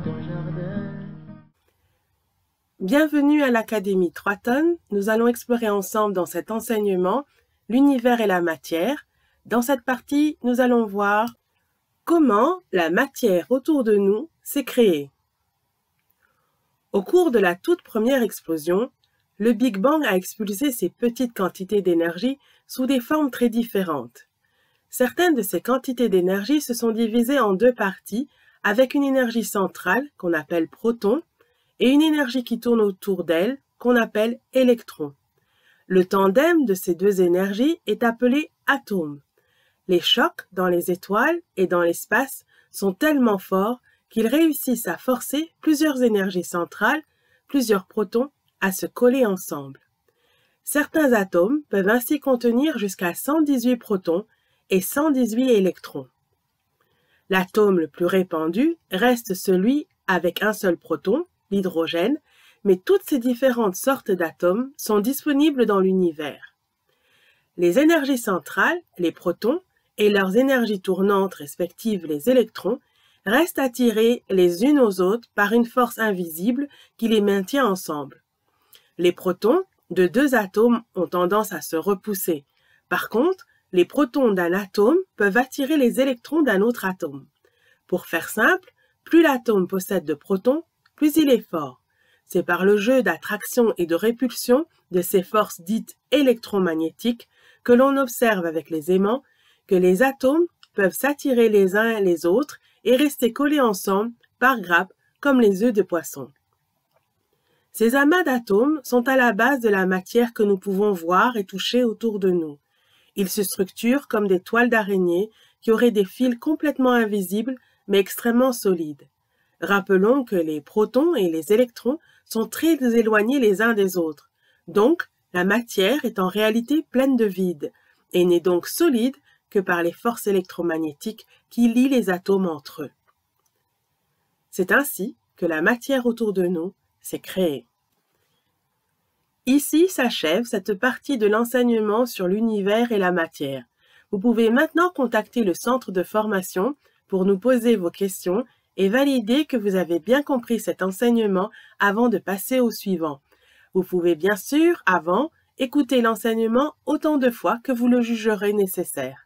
ton jardin. Bienvenue à l'Académie 3 tonnes. Nous allons explorer ensemble dans cet enseignement l'univers et la matière. Dans cette partie, nous allons voir comment la matière autour de nous s'est créée. Au cours de la toute première explosion, le Big Bang a expulsé ces petites quantités d'énergie sous des formes très différentes. Certaines de ces quantités d'énergie se sont divisées en deux parties avec une énergie centrale qu'on appelle proton et une énergie qui tourne autour d'elle qu'on appelle électron. Le tandem de ces deux énergies est appelé atome. Les chocs dans les étoiles et dans l'espace sont tellement forts qu'ils réussissent à forcer plusieurs énergies centrales, plusieurs protons, à se coller ensemble. Certains atomes peuvent ainsi contenir jusqu'à 118 protons et 118 électrons. L'atome le plus répandu reste celui avec un seul proton, l'hydrogène, mais toutes ces différentes sortes d'atomes sont disponibles dans l'univers. Les énergies centrales, les protons, et leurs énergies tournantes respectives, les électrons, restent attirés les unes aux autres par une force invisible qui les maintient ensemble. Les protons de deux atomes ont tendance à se repousser. Par contre, les protons d'un atome peuvent attirer les électrons d'un autre atome. Pour faire simple, plus l'atome possède de protons, plus il est fort. C'est par le jeu d'attraction et de répulsion de ces forces dites électromagnétiques que l'on observe avec les aimants que les atomes peuvent s'attirer les uns les autres et rester collés ensemble par grappes comme les œufs de poisson. Ces amas d'atomes sont à la base de la matière que nous pouvons voir et toucher autour de nous. Ils se structurent comme des toiles d'araignée qui auraient des fils complètement invisibles mais extrêmement solides. Rappelons que les protons et les électrons sont très éloignés les uns des autres. Donc, la matière est en réalité pleine de vide et n'est donc solide que par les forces électromagnétiques qui lient les atomes entre eux. C'est ainsi que la matière autour de nous s'est créée. Ici s'achève cette partie de l'enseignement sur l'univers et la matière. Vous pouvez maintenant contacter le centre de formation pour nous poser vos questions et valider que vous avez bien compris cet enseignement avant de passer au suivant. Vous pouvez bien sûr, avant, écouter l'enseignement autant de fois que vous le jugerez nécessaire.